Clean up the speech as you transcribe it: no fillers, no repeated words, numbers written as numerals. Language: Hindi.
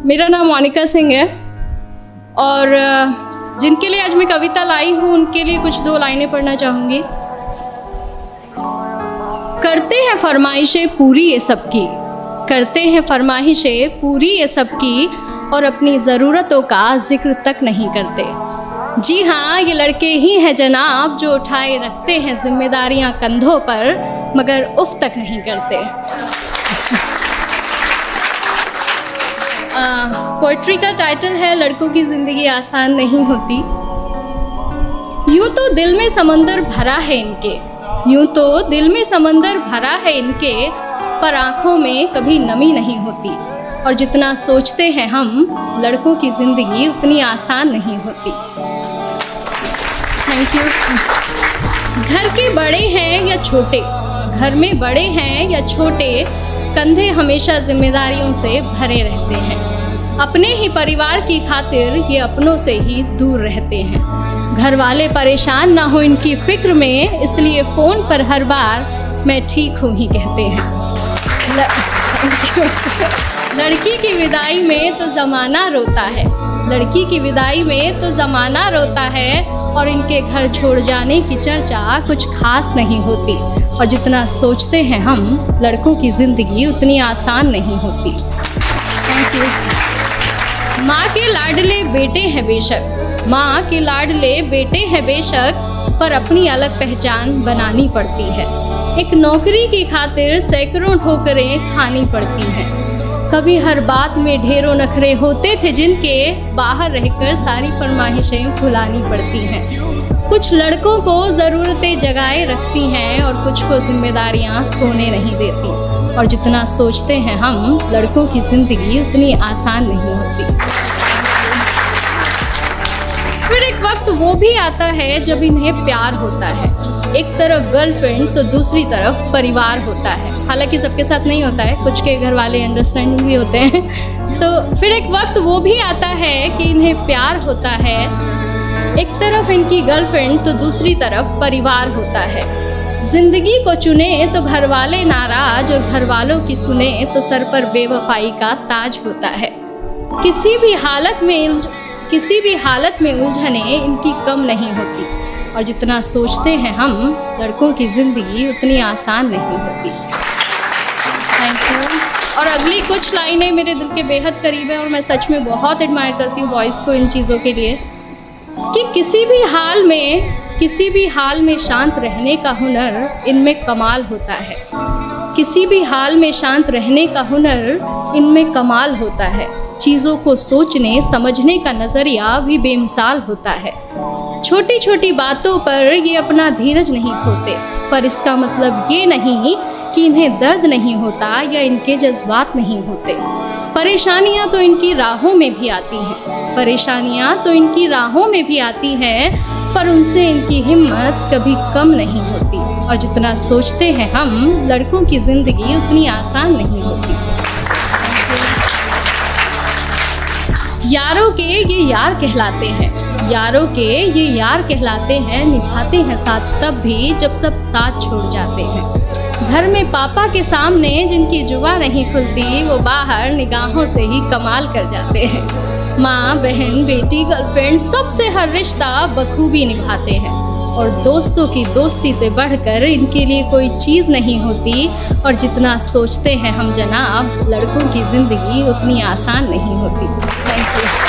मेरा नाम मोनिका सिंह है और जिनके लिए आज मैं कविता लाई हूँ उनके लिए कुछ दो लाइनें पढ़ना चाहूँगी। करते हैं फरमाइशें पूरी ये सबकी, करते हैं फरमाइशें पूरी ये सबकी और अपनी ज़रूरतों का जिक्र तक नहीं करते। जी हाँ, ये लड़के ही हैं जनाब जो उठाए रखते हैं जिम्मेदारियाँ कंधों पर मगर उफ तक नहीं करते। पोइट्री का टाइटल है लड़कों की ज़िंदगी आसान नहीं होती। यूँ तो दिल में समंदर भरा है इनके, यूँ तो दिल में समंदर भरा है इनके, पर आँखों में कभी नमी नहीं होती। और जितना सोचते हैं हम लड़कों की ज़िंदगी उतनी आसान नहीं होती। Thank you. घर के बड़े हैं या छोटे, घर में बड़े हैं या छोटे, कंधे हमेशा जिम्मेदारियों से भरे रहते हैं। अपने ही परिवार की खातिर ये अपनों से ही दूर रहते हैं। घर वाले परेशान ना हो इनकी फिक्र में, इसलिए फ़ोन पर हर बार मैं ठीक हूँ ही कहते हैं। लड़की की विदाई में तो ज़माना रोता है, लड़की की विदाई में तो ज़माना रोता है और इनके घर छोड़ जाने की चर्चा कुछ खास नहीं होती। और जितना सोचते हैं हम लड़कों की ज़िंदगी उतनी आसान नहीं होती। Thank you. माँ के लाडले बेटे हैं बेशक, माँ के लाडले बेटे हैं बेशक, पर अपनी अलग पहचान बनानी पड़ती है। एक नौकरी की खातिर सैकड़ों ठोकरें खानी पड़ती हैं। कभी हर बात में ढेरों नखरे होते थे जिनके, बाहर रहकर सारी फरमाइशें भुलानी पड़ती हैं। कुछ लड़कों को ज़रूरतें जगाए रखती हैं और कुछ को जिम्मेदारियां सोने नहीं देती। और जितना सोचते हैं हम लड़कों की ज़िंदगी उतनी आसान नहीं होती। फिर एक वक्त वो भी आता है जब इन्हें प्यार होता है। एक तरफ गर्लफ्रेंड तो दूसरी तरफ परिवार होता है। हालांकि सबके साथ नहीं होता है, कुछ के घर वाले अंडरस्टैंडिंग भी होते हैं। तो फिर एक वक्त वो भी आता है कि इन्हें प्यार होता है। एक तरफ इनकी गर्लफ्रेंड तो दूसरी तरफ परिवार होता है। जिंदगी को चुने तो घर वाले नाराज और घर वालों की सुने तो सर पर बेवफाई का ताज होता है। किसी भी हालत में उलझने इनकी कम नहीं होती। और जितना सोचते हैं हम लड़कों की ज़िंदगी उतनी आसान नहीं होती। Thank you. और अगली कुछ लाइनें मेरे दिल के बेहद करीब है और मैं सच में बहुत एडमायर करती हूँ बॉयज़ को इन चीज़ों के लिए कि किसी भी हाल में शांत रहने का हुनर इनमें कमाल होता है। किसी भी हाल में शांत रहने का हुनर इनमें कमाल होता है। चीज़ों को सोचने समझने का नज़रिया भी बेमिसाल होता है। छोटी छोटी बातों पर ये अपना धीरज नहीं खोते, पर इसका मतलब ये नहीं कि इन्हें दर्द नहीं होता या इनके जज्बात नहीं होते। परेशानियाँ तो इनकी राहों में भी आती हैं, परेशानियाँ तो इनकी राहों में भी आती हैं, पर उनसे इनकी हिम्मत कभी कम नहीं होती। और जितना सोचते हैं हम लड़कों की ज़िंदगी उतनी आसान नहीं होती। यारों के ये यार कहलाते हैं, यारों के ये यार कहलाते हैं, निभाते हैं साथ तब भी जब सब साथ छोड़ जाते हैं। घर में पापा के सामने जिनकी जुबान नहीं खुलती वो बाहर निगाहों से ही कमाल कर जाते हैं। माँ, बहन, बेटी, गर्लफ्रेंड सबसे हर रिश्ता बखूबी निभाते हैं। और दोस्तों की दोस्ती से बढ़कर इनके लिए कोई चीज़ नहीं होती। और जितना सोचते हैं हम जनाब लड़कों की ज़िंदगी उतनी आसान नहीं होती। Thank you.